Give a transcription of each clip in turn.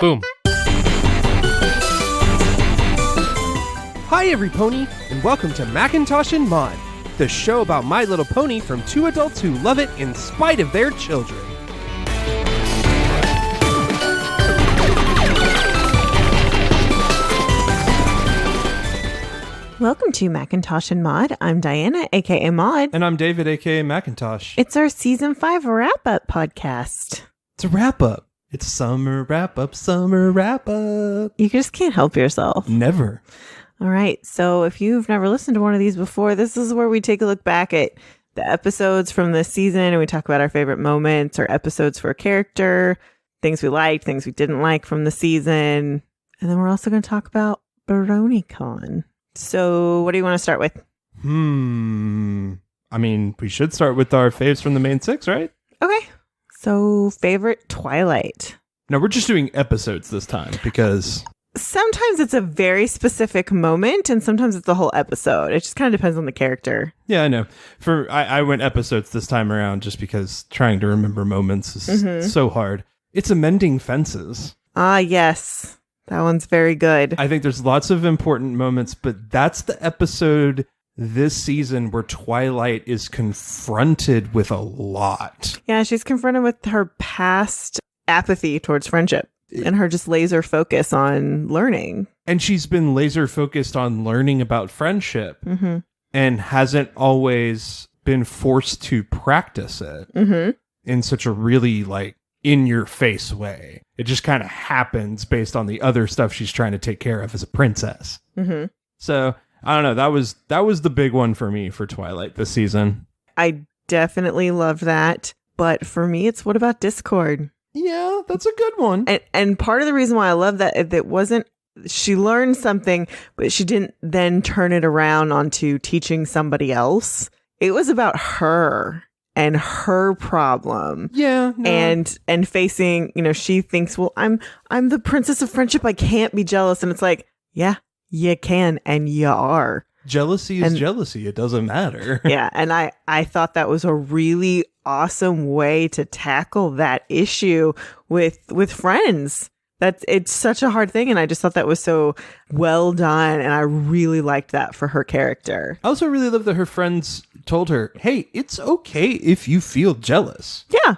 Boom. Hi, every pony, and welcome to Macintosh and Mod, the show about My Little Pony from two adults who love it in spite of their children. Welcome to Macintosh and Mod. I'm Diana, aka Mod. And I'm David, aka Macintosh. It's our Season 5 wrap-up podcast. It's a wrap-up. It's summer wrap-up, summer wrap-up. You just can't help yourself. Never. All right, so if you've never listened to one of these before, this is where we take a look back at the episodes from this season and we talk about our favorite moments or episodes for a character, things we liked, things we didn't like from the season. And then we're also going to talk about BronyCon. So what do you want to start with? I mean, we should start with our faves from the main six, right? Okay. So favorite Twilight. No, we're just doing episodes this time because... Sometimes it's a very specific moment and sometimes it's the whole episode. It just kind of depends on the character. Yeah, I know. I went episodes this time around just because trying to remember moments is so hard. It's Amending Fences. Ah, yes. That one's very good. I think there's lots of important moments, but that's the episode this season where Twilight is confronted with a lot. Yeah, she's confronted with her past apathy towards friendship and her just laser focus on learning. And she's been laser focused on learning about friendship and hasn't always been forced to practice it in such a really in-your-face way. It just kind of happens based on the other stuff she's trying to take care of as a princess. So, I don't know. That was the big one for me for Twilight this season. I definitely love that. But for me, it's What About Discord? Yeah, that's a good one. And part of the reason why I love that, it wasn't, she learned something, but she didn't then turn it around onto teaching somebody else. It was about her and her problem. Yeah. No. And facing, she thinks, well, I'm the princess of friendship. I can't be jealous. And it's like, yeah, you can. And you are. Jealousy is jealousy. It doesn't matter. Yeah. And I thought that was a really awesome way to tackle that issue with friends. It's such a hard thing. And I just thought that was so well done. And I really liked that for her character. I also really love that her friends told her, hey, it's okay if you feel jealous. Yeah.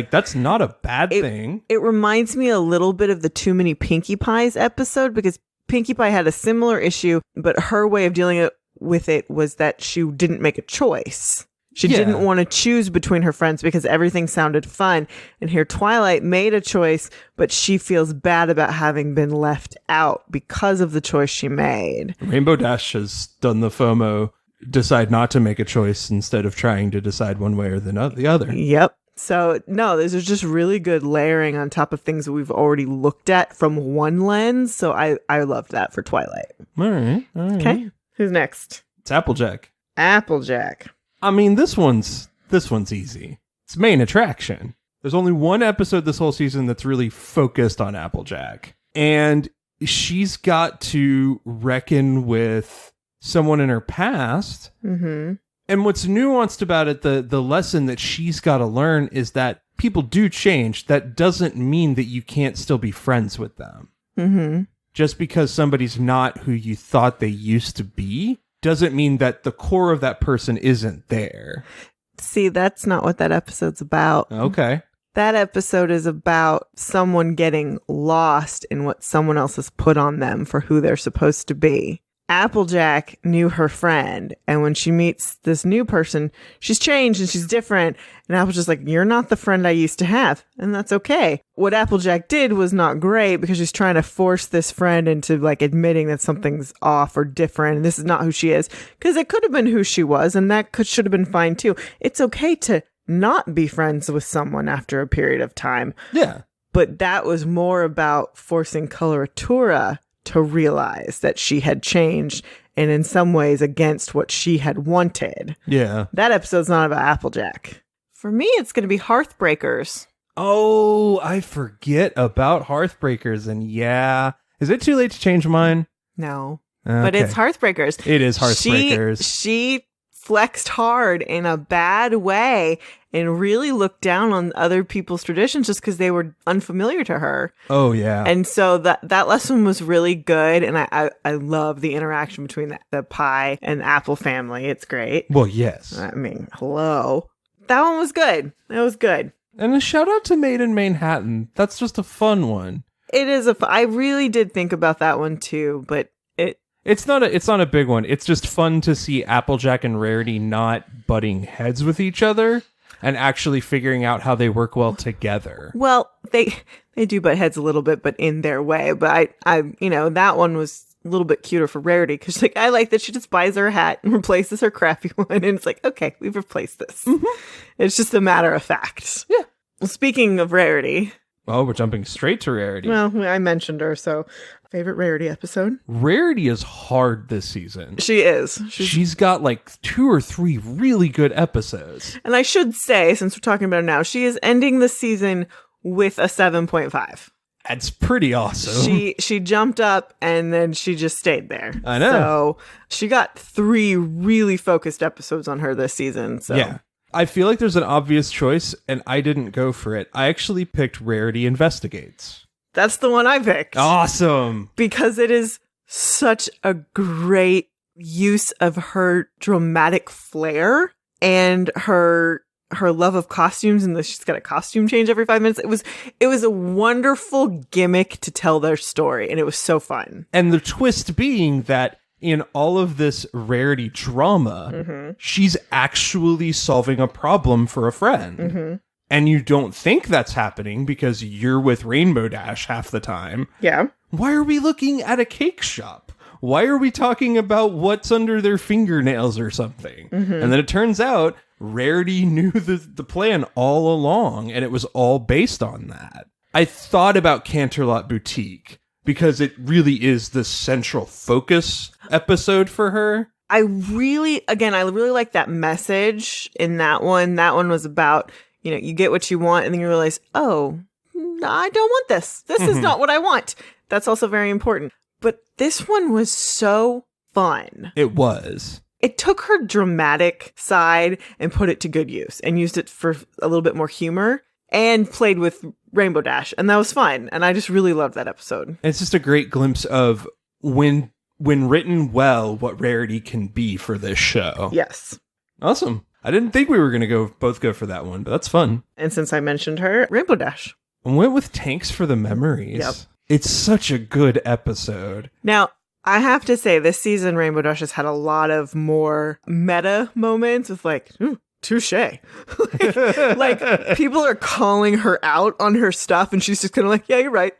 That's not a bad thing. It reminds me a little bit of the Too Many Pinkie Pies episode because Pinkie Pie had a similar issue, but her way of dealing with it was that she didn't make a choice. She didn't want to choose between her friends because everything sounded fun. And here Twilight made a choice, but she feels bad about having been left out because of the choice she made. Rainbow Dash has done the FOMO, decide not to make a choice instead of trying to decide one way or the other. Yep. So, no, this is just really good layering on top of things that we've already looked at from one lens. So I loved that for Twilight. All right. Okay. Who's next? It's Applejack. Applejack. I mean, this one's easy. It's main attraction. There's only one episode this whole season that's really focused on Applejack. And she's got to reckon with someone in her past. And what's nuanced about it, the lesson that she's got to learn is that people do change. That doesn't mean that you can't still be friends with them. Just because somebody's not who you thought they used to be doesn't mean that the core of that person isn't there. See, that's not what that episode's about. Okay. That episode is about someone getting lost in what someone else has put on them for who they're supposed to be. Applejack knew her friend, and when she meets this new person, she's changed and she's different. And Applejack's like, you're not the friend I used to have, and that's okay. What Applejack did was not great because she's trying to force this friend into admitting that something's off or different, and this is not who she is, because it could have been who she was, and that should have been fine too. It's okay to not be friends with someone after a period of time. Yeah. But that was more about forcing Coloratura to realize that she had changed and in some ways against what she had wanted. Yeah. That episode's not about Applejack. For me, it's going to be Hearthbreakers. Oh, I forget about Hearthbreakers. And yeah. Is it too late to change mine? No. Okay. But it's Hearthbreakers. It is Hearthbreakers. She flexed hard in a bad way and really looked down on other people's traditions just because they were unfamiliar to her. Oh, yeah. And so that lesson was really good. And I love the interaction between the pie and the apple family. It's great. Well, yes. I mean, hello. That one was good. That was good. And a shout out to Made in Manhattan. That's just a fun one. It is I really did think about that one too, but it's not a big one. It's just fun to see Applejack and Rarity not butting heads with each other and actually figuring out how they work well together. Well, they do butt heads a little bit, but in their way. But I that one was a little bit cuter for Rarity because like I like that she just buys her a hat and replaces her crappy one, and it's like, okay, we've replaced this. Mm-hmm. It's just a matter of fact. Yeah. Well, speaking of Rarity. Oh, we're jumping straight to Rarity. Well, I mentioned her, so favorite Rarity episode? Rarity is hard this season. She is. She's got like 2 or 3 really good episodes. And I should say, since we're talking about her now, she is ending the season with a 7.5. That's pretty awesome. She jumped up and then she just stayed there. I know. So she got 3 really focused episodes on her this season. So. Yeah. I feel like there's an obvious choice, and I didn't go for it. I actually picked Rarity Investigates. That's the one I picked. Awesome. Because it is such a great use of her dramatic flair and her love of costumes, and she's got a costume change every 5 minutes. It was a wonderful gimmick to tell their story, and it was so fun. And the twist being that in all of this Rarity drama, mm-hmm. she's actually solving a problem for a friend. Mm-hmm. And you don't think that's happening because you're with Rainbow Dash half the time. Yeah. Why are we looking at a cake shop? Why are we talking about what's under their fingernails or something? Mm-hmm. And then it turns out Rarity knew the plan all along, and it was all based on that. I thought about Canterlot Boutique because it really is the central focus episode for her. I really like that message in that one. That one was about, you get what you want and then you realize, oh, no, I don't want this. This is not what I want. That's also very important. But this one was so fun. It was. It took her dramatic side and put it to good use and used it for a little bit more humor and played with Rainbow Dash. And that was fun. And I just really loved that episode. It's just a great glimpse of when written well, what Rarity can be for this show. Yes. Awesome. I didn't think we were going to both go for that one, but that's fun. And since I mentioned her, Rainbow Dash. I went with Tanks for the Memories. Yep. It's such a good episode. Now, I have to say, this season, Rainbow Dash has had a lot of more meta moments with like, touche. like people are calling her out on her stuff and she's just kind of like, yeah, you're right.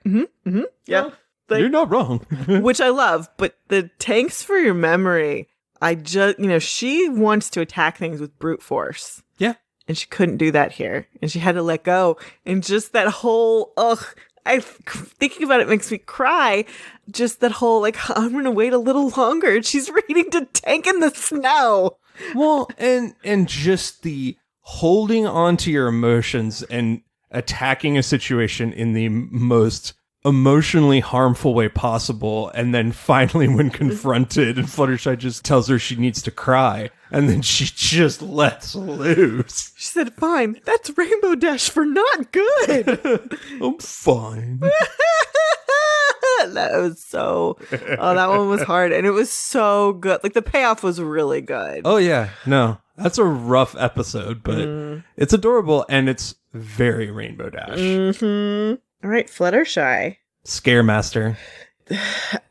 Yeah. Like, you're not wrong. which I love. But the Tanks for Your Memory, I just, she wants to attack things with brute force. Yeah. And she couldn't do that here. And she had to let go. And just that whole, thinking about it makes me cry. Just that whole, like, I'm going to wait a little longer. She's ready to tank in the snow. Well, and just the holding on to your emotions and attacking a situation in the most emotionally harmful way possible, and then finally when confronted and Fluttershy just tells her she needs to cry, and then she just lets loose. She said, fine, that's Rainbow Dash for not good. I'm fine. That was that one was hard, and it was so good. Like, the payoff was really good. Oh yeah, no, that's a rough episode, but it's adorable, and it's very Rainbow Dash. Mm-hmm. All right, Fluttershy. Scaremaster.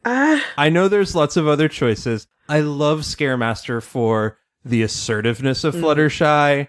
I know there's lots of other choices. I love Scaremaster for the assertiveness of Fluttershy.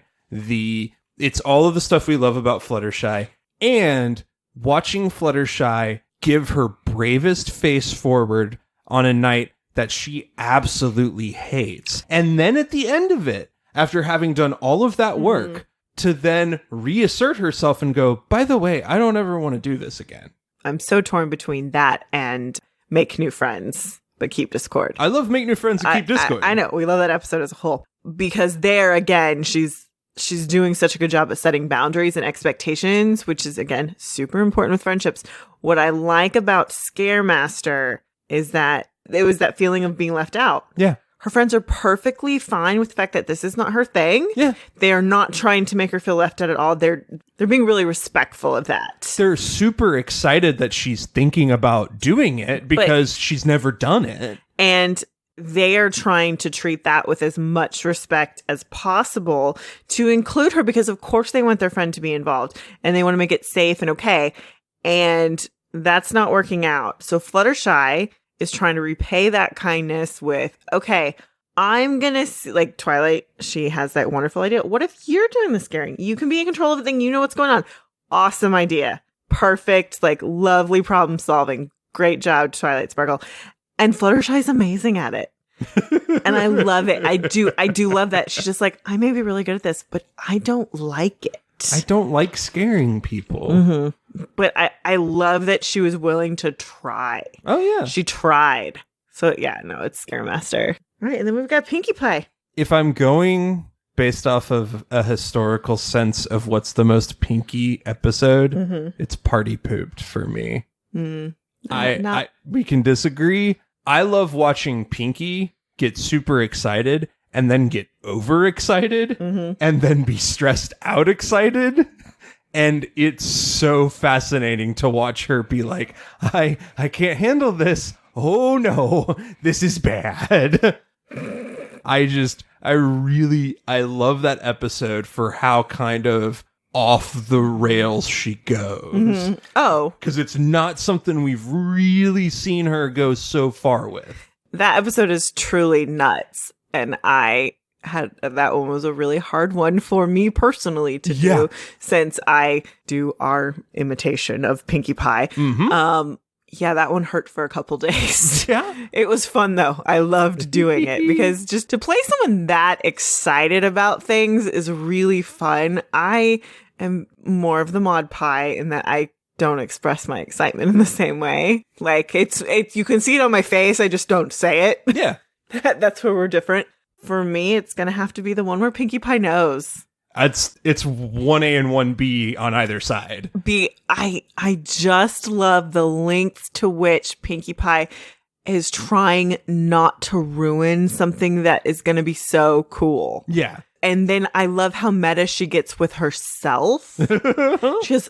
It's all of the stuff we love about Fluttershy. And watching Fluttershy give her bravest face forward on a night that she absolutely hates. And then at the end of it, after having done all of that work, to then reassert herself and go, by the way, I don't ever want to do this again. I'm so torn between that and Make New Friends, but Keep Discord. I love Make New Friends and Keep Discord. I know. We love that episode as a whole. Because there, again, she's doing such a good job at setting boundaries and expectations, which is, again, super important with friendships. What I like about Scaremaster is that it was that feeling of being left out. Yeah. her friends are perfectly fine with the fact that this is not her thing. Yeah. They are not trying to make her feel left out at all. They're being really respectful of that. They're super excited that she's thinking about doing it because she's never done it. And they are trying to treat that with as much respect as possible to include her because, of course, they want their friend to be involved and they want to make it safe and okay. And that's not working out. So Fluttershy is trying to repay that kindness with, okay, I'm going to see, like Twilight, she has that wonderful idea. What if you're doing the scaring? You can be in control of the thing. You know what's going on. Awesome idea. Perfect. Like lovely problem solving. Great job, Twilight Sparkle. And Fluttershy is amazing at it. And I love it. I do love that. She's just like, I may be really good at this, but I don't like it. I don't like scaring people. Mm-hmm. But I love that she was willing to try. Oh, yeah. She tried. So, yeah, no, it's Scaremaster. All right, and then we've got Pinkie Pie. If I'm going based off of a historical sense of what's the most Pinkie episode, it's Party Pooped for me. We can disagree. I love watching Pinkie get super excited and then get overexcited and then be stressed out excited. And it's so fascinating to watch her be like, I can't handle this. Oh no, this is bad. I love that episode for how kind of off the rails she goes. Oh. Because it's not something we've really seen her go so far with. That episode is truly nuts. And that one was a really hard one for me personally to do since I do our imitation of Pinkie Pie. Yeah, that one hurt for a couple days. Yeah. It was fun, though. I loved doing it because just to play someone that excited about things is really fun. I am more of the Mod Pie in that I don't express my excitement in the same way. Like, it's you can see it on my face. I just don't say it. Yeah. That's where we're different. For me, it's going to have to be the one where Pinkie Pie knows. It's 1A and 1B on either side. I just love the lengths to which Pinkie Pie is trying not to ruin something that is going to be so cool. Yeah. And then I love how meta she gets with herself. She goes,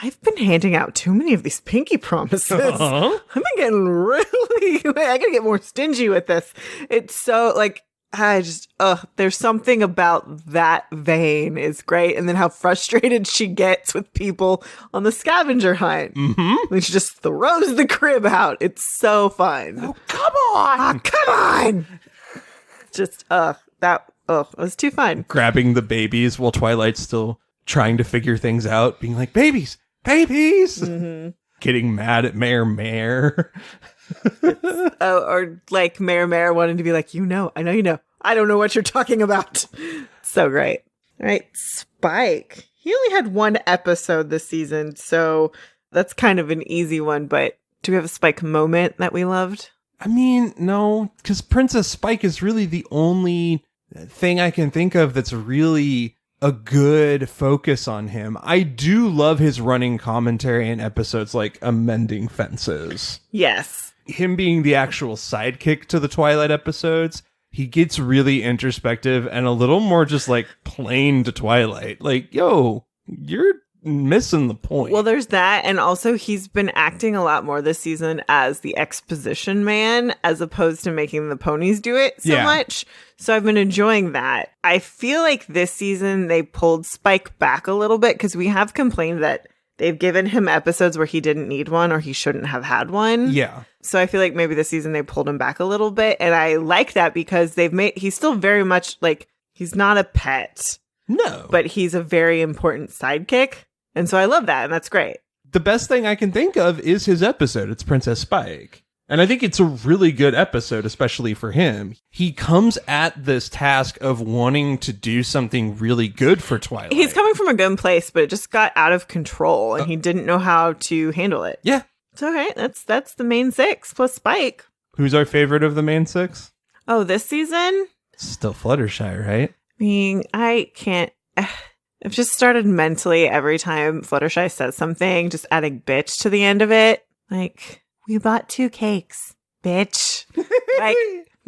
I've been handing out too many of these Pinkie promises. I've been getting really, I gotta get more stingy with this. It's so like, there's something about that vein is great. And then how frustrated she gets with people on the scavenger hunt. When she just throws the crib out. It's so fun. Oh, come on. Come on. Just, it was too fun. Grabbing the babies while Twilight's still trying to figure things out. Being like, babies. Getting mad at Mayor. Or like Mayor wanting to be like, I know you know. I don't know what you're talking about. So great. All right, Spike. He only had one episode this season, so that's kind of an easy one, but do we have a Spike moment that we loved? I mean, no, because Princess Spike is really the only thing I can think of that's really a good focus on him. I do love his running commentary in episodes like Amending Fences. Yes. Him being the actual sidekick to the Twilight episodes, he gets really introspective and a little more just like plain to Twilight. Like, yo, you're missing the point. Well, there's that. And also he's been acting a lot more this season as the exposition man as opposed to making the ponies do it so much. So I've been enjoying that. I feel like this season they pulled Spike back a little bit because we have complained that they've given him episodes where he didn't need one or he shouldn't have had one. Yeah. So I feel like maybe this season they pulled him back a little bit. And I like that because he's still very much like, he's not a pet. No. But he's a very important sidekick. And so I love that. And that's great. The best thing I can think of is his episode. It's Princess Spike. And I think it's a really good episode, especially for him. He comes at this task of wanting to do something really good for Twilight. He's coming from a good place, but it just got out of control and he didn't know how to handle it. Yeah. It's okay. That's the main six plus Spike. Who's our favorite of the main six? Oh, this season? Still Fluttershy, right? I mean, I can't. I've just started mentally every time Fluttershy says something, just adding bitch to the end of it. Like, we bought 2 cakes, bitch. Like,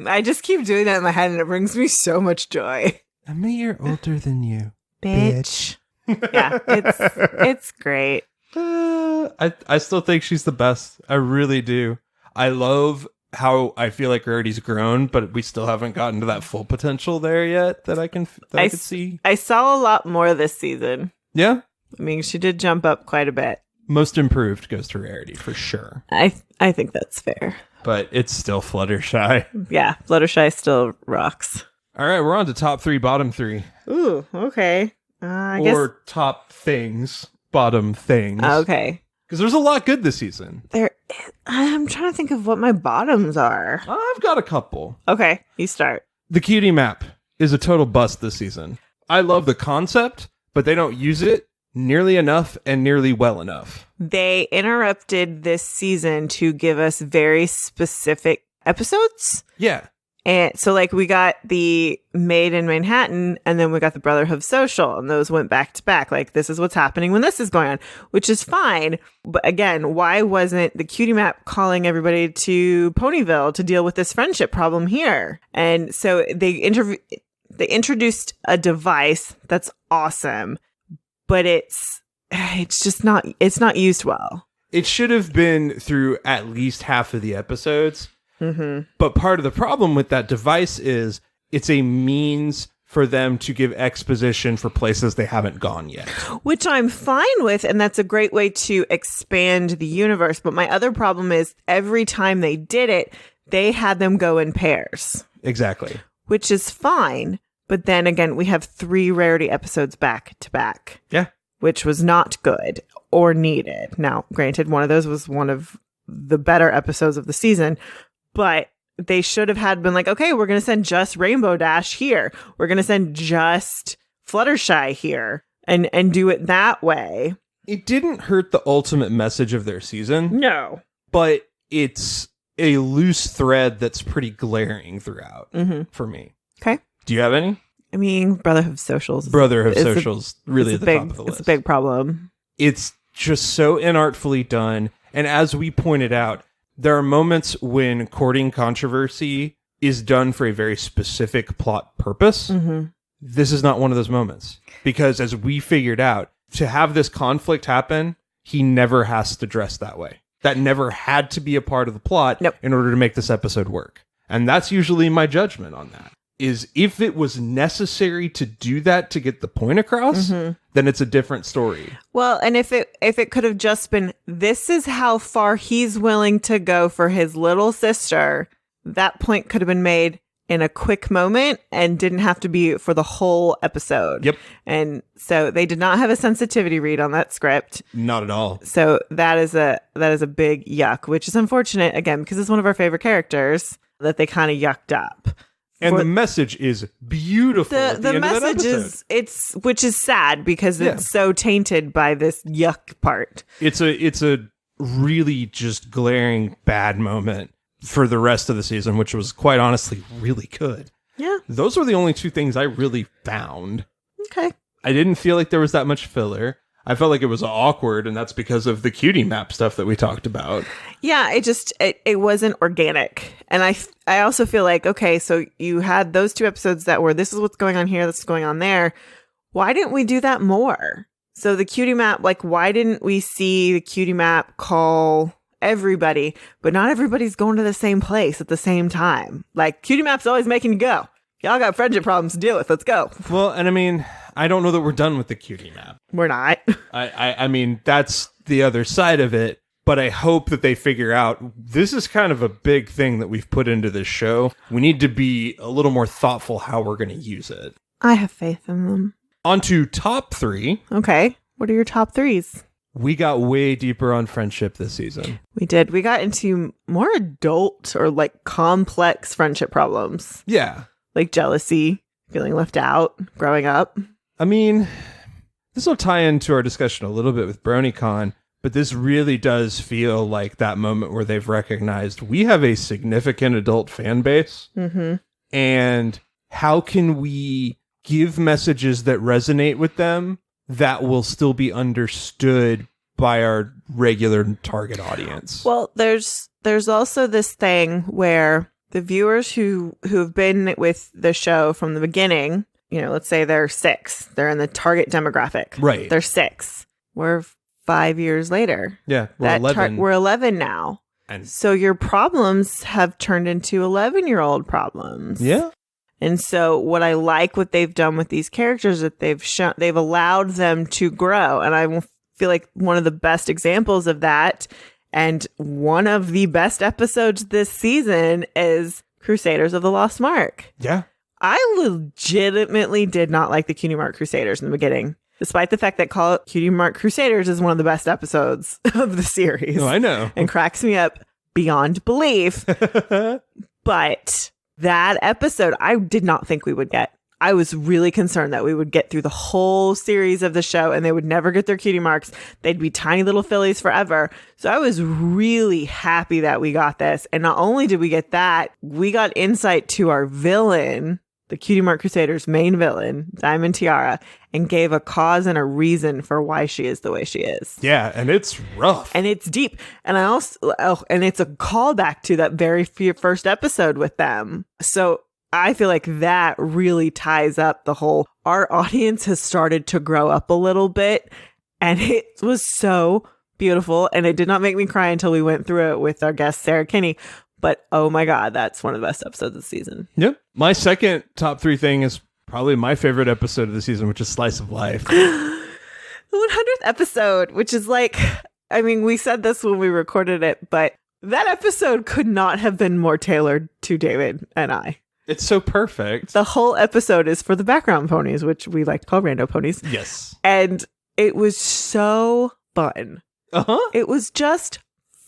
I just keep doing that in my head, and it brings me so much joy. I'm a year older than you, bitch. Yeah, it's great. I still think she's the best. I really do. I love how I feel like Rarity's grown, but we still haven't gotten to that full potential there yet that I can see. I saw a lot more this season. Yeah? I mean, she did jump up quite a bit. Most improved goes to Rarity, for sure. I think that's fair. But it's still Fluttershy. Yeah, Fluttershy still rocks. All right, we're on to top 3, bottom 3. Ooh, okay. I guess top things, bottom things. Okay. Because there's a lot good this season. I'm trying to think of what my bottoms are. I've got a couple. Okay, you start. The cutie map is a total bust this season. I love the concept, but they don't use it nearly enough and nearly well enough. They interrupted this season to give us very specific episodes. Yeah. And so, like, we got the Maid in Manhattan, and then we got the Brotherhood Social, and those went back to back. Like, this is what's happening when this is going on, which is fine. But again, why wasn't the cutie map calling everybody to Ponyville to deal with this friendship problem here? And so they introduced a device that's awesome, but it's just not used well. It should have been through at least half of the episodes. Mm-hmm. But part of the problem with that device is it's a means for them to give exposition for places they haven't gone yet. Which I'm fine with, and that's a great way to expand the universe. But my other problem is every time they did it, they had them go in pairs. Exactly. Which is fine. But then again, we have 3 Rarity episodes back to back. Yeah. Which was not good or needed. Now, granted, one of those was one of the better episodes of the season. But they should have been like, okay, we're going to send just Rainbow Dash here. We're going to send just Fluttershy here and do it that way. It didn't hurt the ultimate message of their season. No. But it's a loose thread that's pretty glaring throughout for me. Okay. Do you have any? I mean, Brotherhood Socials. Really at the top of the list. It's a big problem. It's just so inartfully done. And as we pointed out, there are moments when courting controversy is done for a very specific plot purpose. Mm-hmm. This is not one of those moments. Because as we figured out, to have this conflict happen, he never has to dress that way. That never had to be a part of the plot in order to make this episode work. And that's usually my judgment on that. Is if it was necessary to do that to get the point across, then it's a different story. Well, and if it could have just been, this is how far he's willing to go for his little sister, that point could have been made in a quick moment and didn't have to be for the whole episode. Yep. And so they did not have a sensitivity read on that script. Not at all. So that is a big yuck, which is unfortunate, again, because it's one of our favorite characters that they kind of yucked up. And the message is beautiful. The message is which is sad because it's so tainted by this yuck part. It's a really just glaring bad moment for the rest of the season, which was quite honestly really good. Yeah. Those were the only 2 things I really found. Okay. I didn't feel like there was that much filler. I felt like it was awkward, and that's because of the cutie map stuff that we talked about. Yeah, it wasn't organic. And I also feel like, okay, so you had those 2 episodes that were, this is what's going on here, this is going on there. Why didn't we do that more? So the cutie map, like, why didn't we see the cutie map call everybody, but not everybody's going to the same place at the same time? Like, cutie map's always making you go. Y'all got friendship problems to deal with. Let's go. Well, and I mean, I don't know that we're done with the cutie map. We're not. I mean, that's the other side of it. But I hope that they figure out this is kind of a big thing that we've put into this show. We need to be a little more thoughtful how we're going to use it. I have faith in them. On to top 3. Okay. What are your top 3s? We got way deeper on friendship this season. We did. We got into more adult or like complex friendship problems. Yeah. Like jealousy, feeling left out, growing up. I mean, this will tie into our discussion a little bit with BronyCon, but this really does feel like that moment where they've recognized we have a significant adult fan base. Mm-hmm. And how can we give messages that resonate with them that will still be understood by our regular target audience? Well, there's also this thing where the viewers who have been with the show from the beginning, let's say they're 6. They're in the target demographic. Right. They're 6. We're 5 years later. Yeah, we're 11. We're 11 now. And so your problems have turned into 11-year-old problems. Yeah. And so what I like what they've done with these characters that they've allowed them to grow. And I feel like one of the best examples of that and one of the best episodes this season is Crusaders of the Lost Mark. Yeah. I legitimately did not like the Cutie Mark Crusaders in the beginning, despite the fact that Call It Cutie Mark Crusaders is one of the best episodes of the series. Oh, I know. And cracks me up beyond belief. But that episode, I did not think we would get. I was really concerned that we would get through the whole series of the show and they would never get their cutie marks. They'd be tiny little fillies forever. So I was really happy that we got this. And not only did we get that, we got insight to our villain, the Cutie Mark Crusaders' main villain, Diamond Tiara, and gave a cause and a reason for why she is the way she is. Yeah, and it's rough. And it's deep. And I also, and it's a callback to that very first episode with them. So I feel like that really ties up the whole, our audience has started to grow up a little bit. And it was so beautiful. And it did not make me cry until we went through it with our guest, Sarah Kinney. But oh my God, that's one of the best episodes of the season. Yep. My second top 3 thing is probably my favorite episode of the season, which is Slice of Life. The 100th episode, which is like, I mean, we said this when we recorded it, but that episode could not have been more tailored to David and I. It's so perfect. The whole episode is for the background ponies, which we like to call RandoPonies. Yes. And it was so fun. Uh-huh. It was just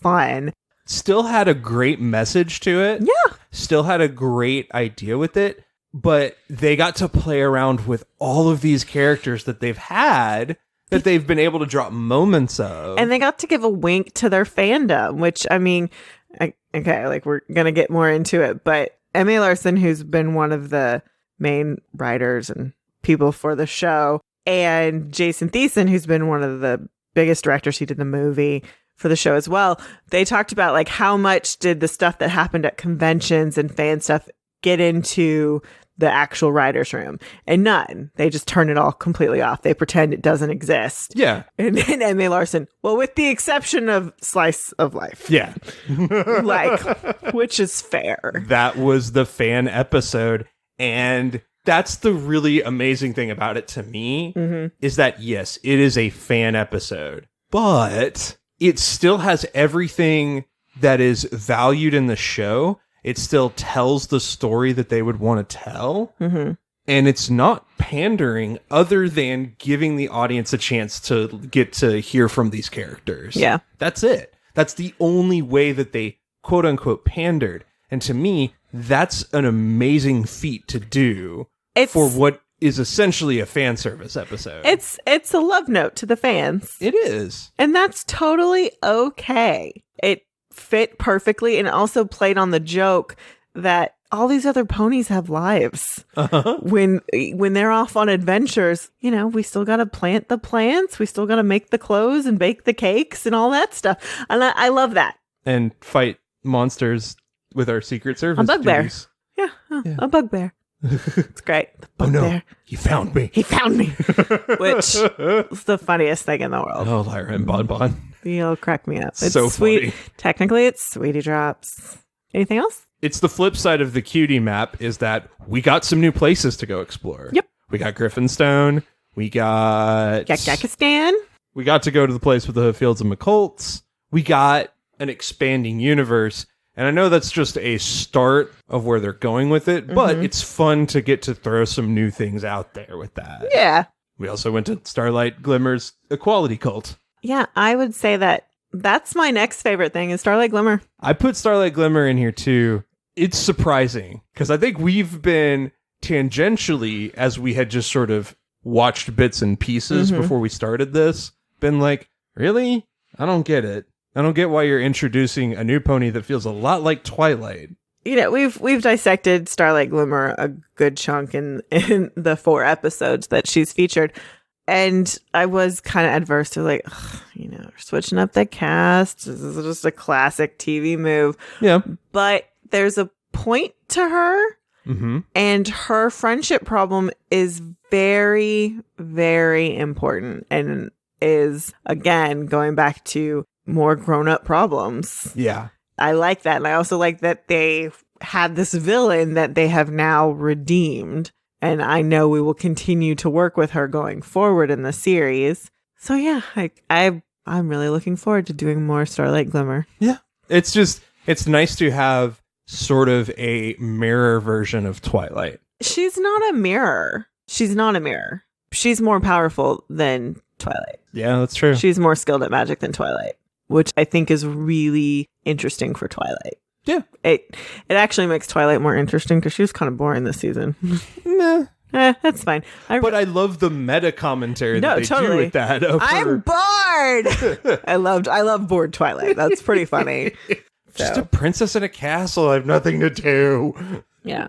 fun. Still had a great message to it. Yeah. Still had a great idea with it. But they got to play around with all of these characters that they've had, that they've been able to drop moments of. And they got to give a wink to their fandom, which, I mean, okay, like we're going to get more into it, but Emmy Larson, who's been one of the main writers and people for the show, and Jason Thiessen, who's been one of the biggest directors, he did the movie for the show as well. They talked about like how much did the stuff that happened at conventions and fan stuff get into the actual writer's room, and none. They just turn it all completely off. They pretend it doesn't exist. Yeah. And then Emmy Larson, well, with the exception of Slice of Life. Yeah. Like, which is fair. That was the fan episode. And that's the really amazing thing about it to me, is that, yes, it is a fan episode, but it still has everything that is valued in the show. It still tells the story that they would want to tell. Mm-hmm. And it's not pandering other than giving the audience a chance to get to hear from these characters. Yeah. That's it. That's the only way that they quote unquote pandered. And to me, that's an amazing feat to do for what is essentially a fan service episode. It's a love note to the fans. It is. And that's totally okay. It fit perfectly and also played on the joke that all these other ponies have lives. Uh-huh. When they're off on adventures, we still got to plant the plants, we still got to make the clothes and bake the cakes and all that stuff. And I love that. And fight monsters with our Secret Service. A bugbear. duties. Yeah, a bugbear. It's great. The bugbear. Oh no, he found me. He found me. Which is the funniest thing in the world. Oh, Lyra and Bon Bon. You'll crack me up. It's so sweet. funny. Technically, it's Sweetie Drops. Anything else? It's the flip side of the cutie map is that we got some new places to go explore. Yep. We got Griffinstone. We got... Yakakistan. We got to go to the place with the Fields of McColts. We got an expanding universe. And I know that's just a start of where they're going with it, but it's fun to get to throw some new things out there with that. Yeah. We also went to Starlight Glimmer's Equality Cult. Yeah, I would say that's my next favorite thing is Starlight Glimmer. I put Starlight Glimmer in here too. It's surprising because I think we've been tangentially, as we had just sort of watched bits and pieces before we started this, been like, really? I don't get it. I don't get why you're introducing a new pony that feels a lot like Twilight. We've dissected Starlight Glimmer a good chunk in the 4 episodes that she's featured. And I was kind of adverse to like, switching up the cast. This is just a classic TV move. Yeah. But there's a point to her. Mm-hmm. And her friendship problem is very, very important and is, again, going back to more grown-up problems. Yeah. I like that. And I also like that they had this villain that they have now redeemed. And I know we will continue to work with her going forward in the series. So yeah, I'm really looking forward to doing more Starlight Glimmer. Yeah. It's nice to have sort of a mirror version of Twilight. She's not a mirror. She's not a mirror. She's more powerful than Twilight. Yeah, that's true. She's more skilled at magic than Twilight, which I think is really interesting for Twilight. Yeah. It actually makes Twilight more interesting because she was kind of boring this season. Nah. That's fine. But I love the meta commentary that they do with that. I'm bored. I love bored Twilight. That's pretty funny. Just a princess in a castle. I have nothing to do. Yeah.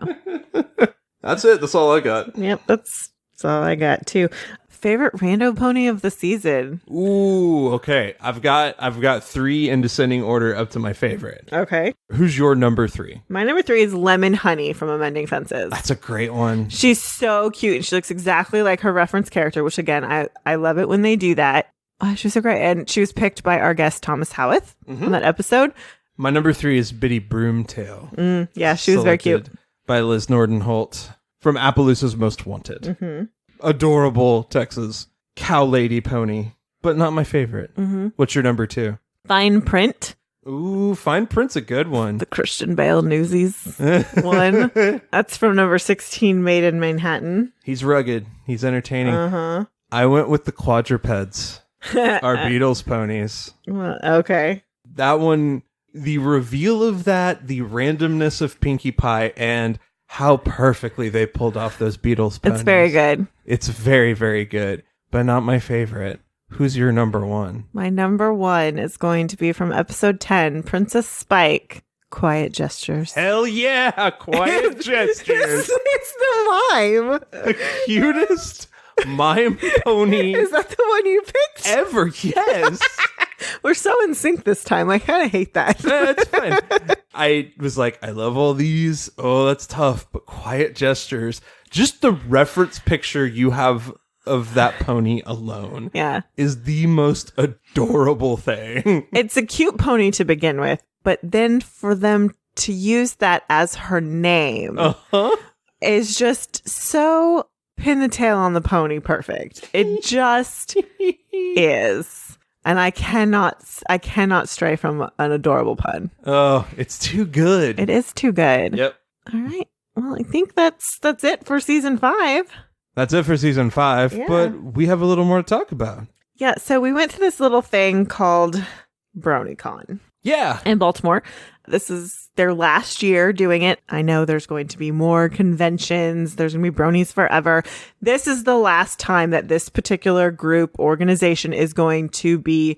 That's it. That's all I got. Yep. That's all I got too. Favorite rando pony of the season? Ooh, okay. I've got 3 in descending order up to my favorite. Okay. Who's your number 3? My number 3 is Lemon Honey from Amending Fences. That's a great one. She's so cute. She looks exactly like her reference character, which again, I love it when they do that. Oh, she's so great. And she was picked by our guest Thomas Howarth on that episode. My number 3 is Biddy Broomtail. Yeah, she was very cute. By Liz Nordenholt from Appaloosa's Most Wanted. Mm-hmm. Adorable Texas cow lady pony, but not my favorite. Mm-hmm. What's your number 2? Fine Print. Ooh, Fine Print's a good one. The Christian Bale Newsies one. That's from number 16, Made in Manhattan. He's rugged. He's entertaining. Uh-huh. I went with the quadrupeds. Our Beatles ponies. Well, okay. That one, the reveal of that, the randomness of Pinkie Pie, and how perfectly they pulled off those Beatles ponies. It's very good. It's very, very good, but not my favorite. Who's your number 1? My number 1 is going to be from episode 10, Princess Spike, Quiet Gestures. Hell yeah, Quiet Gestures. It's the mime. The cutest mime pony. Is that the one you picked? Ever, yes. We're so in sync this time. I kind of hate that. That's fine. I was like, I love all these. Oh, that's tough. But Quiet Gestures, just the reference picture you have of that pony alone is the most adorable thing. It's a cute pony to begin with, but then for them to use that as her name is just so pin the tail on the pony perfect. It just is. And I cannot stray from an adorable pun. Oh, it's too good. It is too good. Yep. All right. Well, I think that's it for season 5. That's it for season 5, but we have a little more to talk about. Yeah, so we went to this little thing called BronyCon. Yeah. In Baltimore. This is their last year doing it. I know there's going to be more conventions. There's going to be bronies forever. This is the last time that this particular group organization is going to be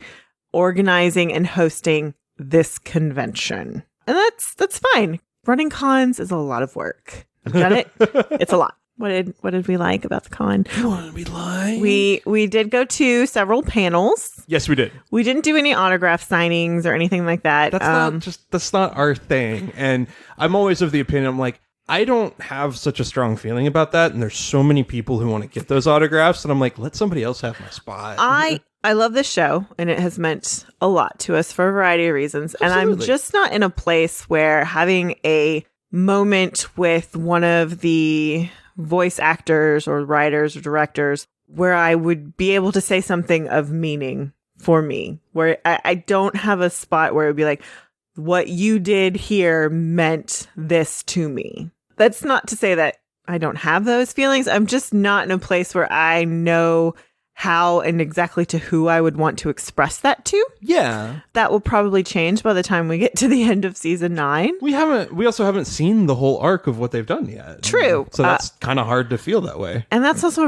organizing and hosting this convention. And that's fine. Running cons is a lot of work. I've done it. It's a lot. What did we like about the con? What did we like? We did go to several panels. Yes, we did. We didn't do any autograph signings or anything like that. That's not our thing. And I'm always of the opinion, I'm like, I don't have such a strong feeling about that. And there's so many people who want to get those autographs. And I'm like, let somebody else have my spot. I love this show, and it has meant a lot to us for a variety of reasons. Absolutely. And I'm just not in a place where having a moment with one of the voice actors or writers or directors where I would be able to say something of meaning for me, where I don't have a spot where it would be like, what you did here meant this to me. That's not to say that I don't have those feelings. I'm just not in a place where I know how and exactly to who I would want to express that to. Yeah. That will probably change by the time we get to the end of season 9. We also haven't seen the whole arc of what they've done yet. True. So that's kind of hard to feel that way. And that's also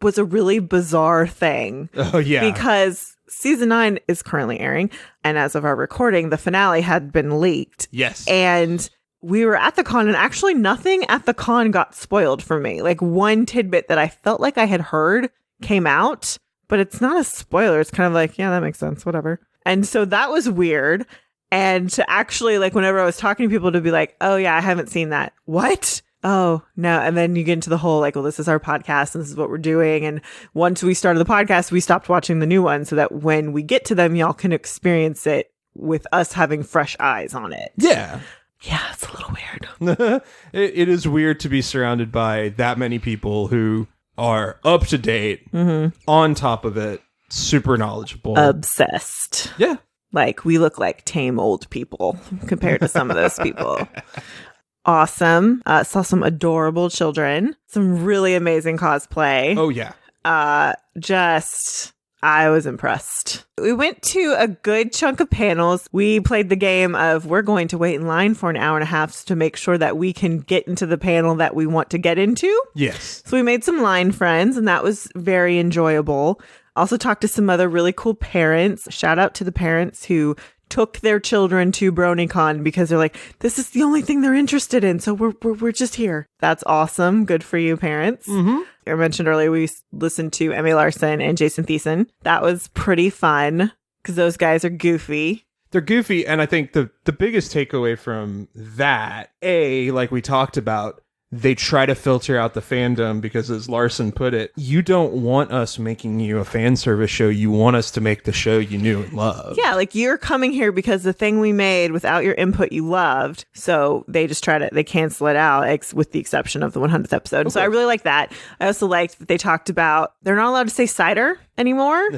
was a really bizarre thing. Oh, yeah. Because season 9 is currently airing. And as of our recording, the finale had been leaked. Yes. And we were at the con, and actually nothing at the con got spoiled for me. Like one tidbit that I felt like I had heard came out, but it's not a spoiler. It's kind of like, yeah, that makes sense, whatever. And so that was weird. And to actually, like, whenever I was talking to people, to be like, oh, yeah, I haven't seen that. What? Oh, no. And then you get into the whole, like, well, this is our podcast and this is what we're doing. And once we started the podcast, we stopped watching the new one so that when we get to them, y'all can experience it with us having fresh eyes on it. Yeah. Yeah, it's a little weird. It is weird to be surrounded by that many people who are up to date, on top of it, super knowledgeable. Obsessed. Yeah. Like, we look like tame old people compared to some of those people. Awesome. Saw some adorable children. Some really amazing cosplay. Oh, yeah. I was impressed. We went to a good chunk of panels. We played the game of we're going to wait in line for an hour and a half to make sure that we can get into the panel that we want to get into. Yes. So we made some line friends, and that was very enjoyable. Also talked to some other really cool parents. Shout out to the parents who took their children to BronyCon because they're like, this is the only thing they're interested in. So we're just here. That's awesome. Good for you, parents. I mentioned earlier, we listened to Emmy Larson and Jason Thiessen. That was pretty fun because those guys are goofy. They're goofy. And I think the biggest takeaway from that, like we talked about, they try to filter out the fandom because, as Larson put it, you don't want us making you a fan service show. You want us to make the show you knew and loved. Yeah, like you're coming here because the thing we made without your input you loved. So they just they cancel it out with the exception of the 100th episode. Okay. So I really like that. I also liked that they talked about they're not allowed to say cider anymore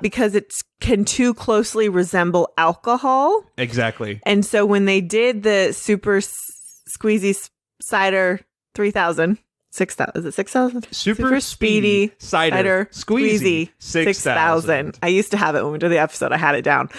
because it can too closely resemble alcohol. Exactly. And so when they did the super squeezy cider 3000, 6000, is it 6000? Super speedy cider squeezy 6000. I used to have it when we did the episode. I had it down.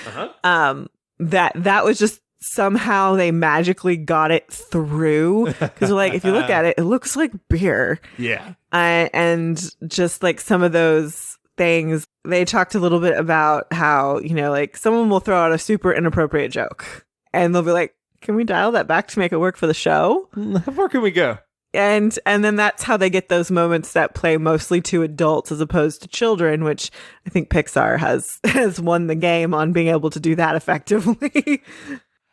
That was just somehow they magically got it through because like if you look at it, it looks like beer. Yeah. And just like some of those things, they talked a little bit about how, like someone will throw out a super inappropriate joke and they'll be like, can we dial that back to make it work for the show? How far can we go? And then that's how they get those moments that play mostly to adults as opposed to children, which I think Pixar has won the game on being able to do that effectively.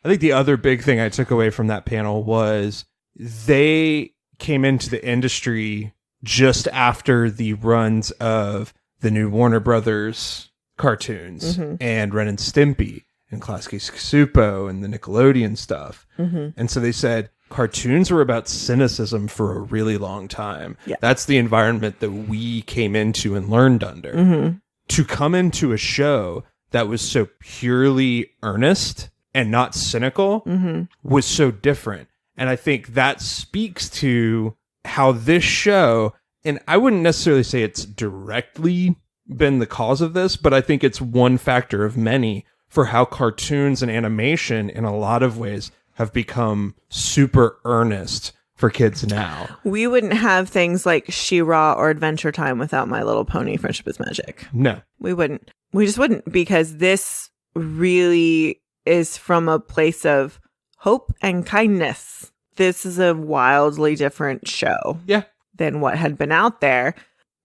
I think the other big thing I took away from that panel was they came into the industry just after the runs of the new Warner Brothers cartoons and Ren and Stimpy and Klasky Csupo and the Nickelodeon stuff. And so they said cartoons were about cynicism for a really long time. Yeah. That's the environment that we came into and learned under. To come into a show that was so purely earnest and not cynical was so different. And I think that speaks to how this show, and I wouldn't necessarily say it's directly been the cause of this, but I think it's one factor of many for how cartoons and animation in a lot of ways have become super earnest for kids now. We wouldn't have things like She-Ra or Adventure Time without My Little Pony, Friendship is Magic. No. We wouldn't. We just wouldn't, because this really is from a place of hope and kindness. This is a wildly different show than what had been out there.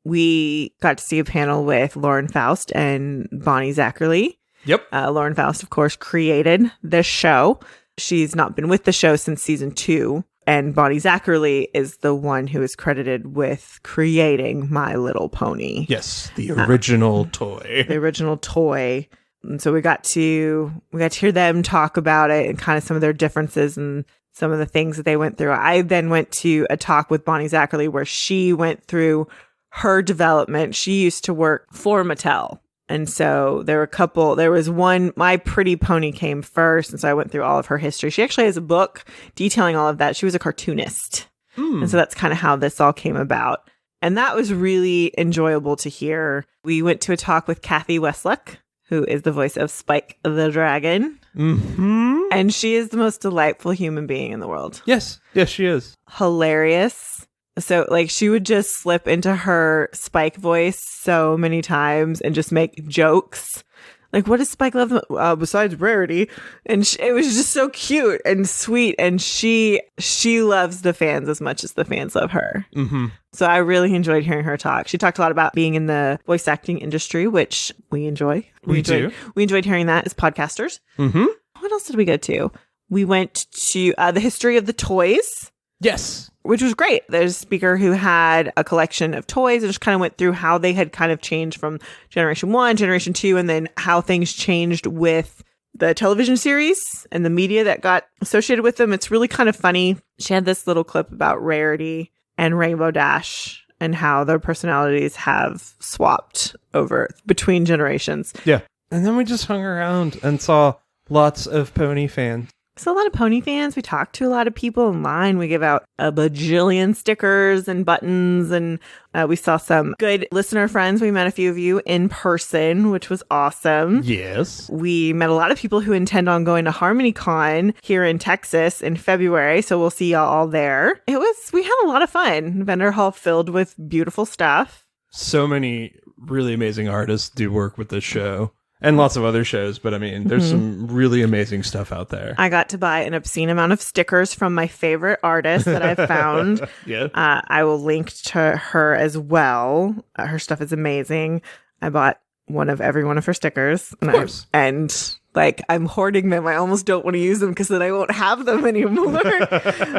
We got to see a panel with Lauren Faust and Bonnie Zachary. Yep. Lauren Faust, of course, created this show. She's not been with the show since season 2. And Bonnie Zachary is the one who is credited with creating My Little Pony. Yes, the original toy. The original toy. And so we got to hear them talk about it and kind of some of their differences and some of the things that they went through. I then went to a talk with Bonnie Zachary where she went through her development. She used to work for Mattel. And so there was one, My Pretty Pony came first. And so I went through all of her history. She actually has a book detailing all of that. She was a cartoonist. And so that's kind of how this all came about. And that was really enjoyable to hear. We went to a talk with Kathy Westluck, who is the voice of Spike the Dragon. And she is the most delightful human being in the world. Yes. Yes, she is. Hilarious. So, like, she would just slip into her Spike voice so many times and just make jokes. Like, what does Spike love besides Rarity? And it was just so cute and sweet. And she loves the fans as much as the fans love her. So I really enjoyed hearing her talk. She talked a lot about being in the voice acting industry, which we enjoy. We do. We enjoyed hearing that as podcasters. What else did we go to? We went to the history of the toys. Yes. Which was great. There's a speaker who had a collection of toys and just kind of went through how they had kind of changed from Generation 1, Generation 2, and then how things changed with the television series and the media that got associated with them. It's really kind of funny. She had this little clip about Rarity and Rainbow Dash and how their personalities have swapped over between generations. Yeah. And then we just hung around and saw lots of pony fans. So a lot of pony fans. We talked to a lot of people in line. We give out a bajillion stickers and buttons, and we saw some good listener friends. We met a few of you in person, which was awesome. Yes. We met a lot of people who intend on going to HarmonyCon here in Texas in February, so we'll see y'all all there. We had a lot of fun. Vendor hall filled with beautiful stuff. So many really amazing artists do work with this show. And lots of other shows, but I mean, there's some really amazing stuff out there. I got to buy an obscene amount of stickers from my favorite artist that I've found. Yeah. I will link to her as well. Her stuff is amazing. I bought every one of her stickers. Of course. I'm hoarding them. I almost don't want to use them because then I won't have them anymore.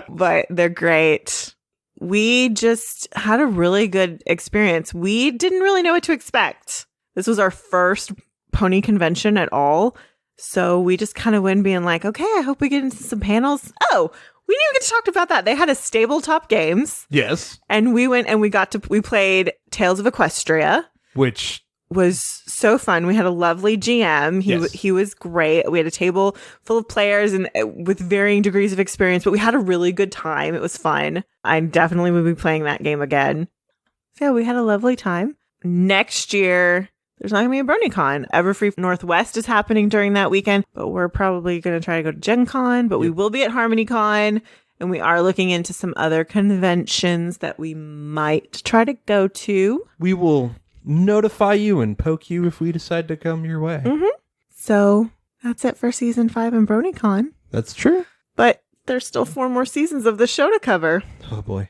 But they're great. We just had a really good experience. We didn't really know what to expect. This was our first pony convention at all. So we just kind of went being like, okay, I hope we get into some panels. Oh, we didn't even get to talk about that. They had a Stabletop Games. Yes. And we went and we played Tales of Equestria. Which was so fun. We had a lovely GM. He was great. We had a table full of players and with varying degrees of experience, but we had a really good time. It was fun. I definitely would be playing that game again. So yeah, we had a lovely time. Next year, there's not going to be a BronyCon. Everfree Northwest is happening during that weekend, but we're probably going to try to go to Gen Con, but we will be at HarmonyCon, and we are looking into some other conventions that we might try to go to. We will notify you and poke you if we decide to come your way. Mm-hmm. So that's it for season 5 in BronyCon. That's true. But there's still 4 more seasons of the show to cover. Oh boy.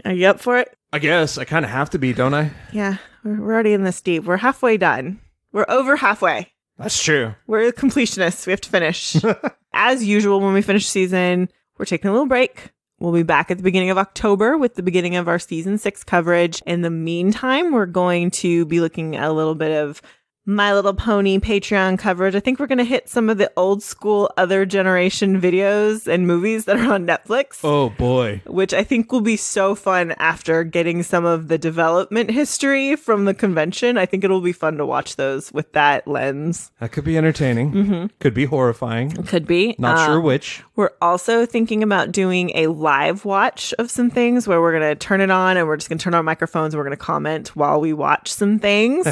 Are you up for it? I guess I kind of have to be, don't I? Yeah, we're already in this deep. We're halfway done. We're over halfway. That's true. We're completionists. We have to finish. As usual, when we finish season, we're taking a little break. We'll be back at the beginning of October with the beginning of our season 6 coverage. In the meantime, we're going to be looking at a little bit of My Little Pony Patreon coverage. I think we're going to hit some of the old school other generation videos and movies that are on Netflix. Oh boy. Which I think will be so fun after getting some of the development history from the convention. I think it'll be fun to watch those with that lens. That could be entertaining. Mm-hmm. Could be horrifying. It could be. Not sure which. We're also thinking about doing a live watch of some things where we're going to turn it on and we're just going to turn on microphones and we're going to comment while we watch some things.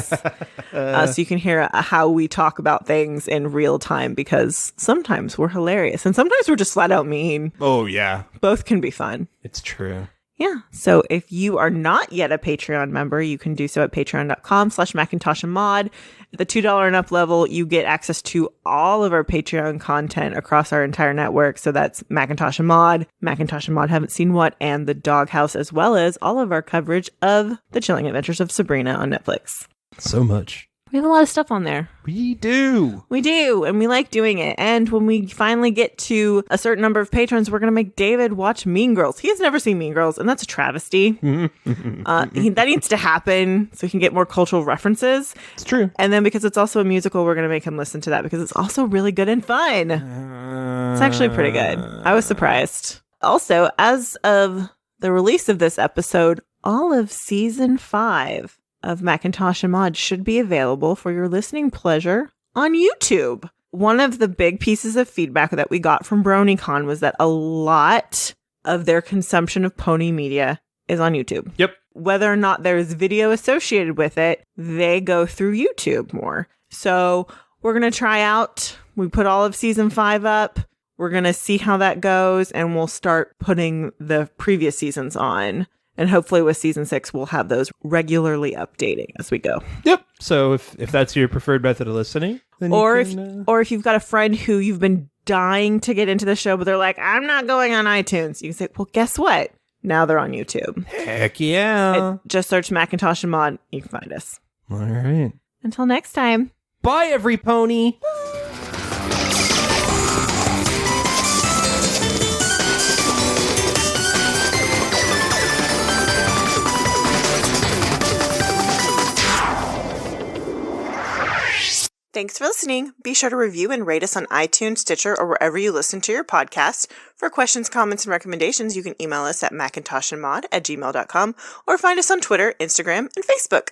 So you can hear how we talk about things in real time, because sometimes we're hilarious and sometimes we're just flat out mean. Oh, yeah. Both can be fun. It's true. Yeah. So if you are not yet a Patreon member, you can do so at patreon.com/Macintosh and Mod. At the $2 and up level, you get access to all of our Patreon content across our entire network. So that's Macintosh and Mod, Macintosh and Mod Haven't Seen What, and The Doghouse, as well as all of our coverage of The Chilling Adventures of Sabrina on Netflix. So much. We have a lot of stuff on there. We do. We do. And we like doing it. And when we finally get to a certain number of patrons, we're going to make David watch Mean Girls. He has never seen Mean Girls, and that's a travesty. That needs to happen so he can get more cultural references. It's true. And then because it's also a musical, we're going to make him listen to that because it's also really good and fun. It's actually pretty good. I was surprised. Also, as of the release of this episode, all of season 5 of Macintosh and Mod should be available for your listening pleasure on YouTube. One of the big pieces of feedback that we got from BronyCon was that a lot of their consumption of pony media is on YouTube. Yep. Whether or not there's video associated with it, they go through YouTube more. So we're going to try out. We put all of season 5 up. We're going to see how that goes, and we'll start putting the previous seasons on. And hopefully with season 6, we'll have those regularly updating as we go. Yep. So if that's your preferred method of listening, then or you can, if you've got a friend who you've been dying to get into the show, but they're like, I'm not going on iTunes. You can say, well, guess what? Now they're on YouTube. Heck yeah. Just search Macintosh and Mod. You can find us. All right. Until next time. Bye, every pony. Thanks for listening. Be sure to review and rate us on iTunes, Stitcher, or wherever you listen to your podcast. For questions, comments, and recommendations, you can email us at macintoshandmod@gmail.com or find us on Twitter, Instagram, and Facebook.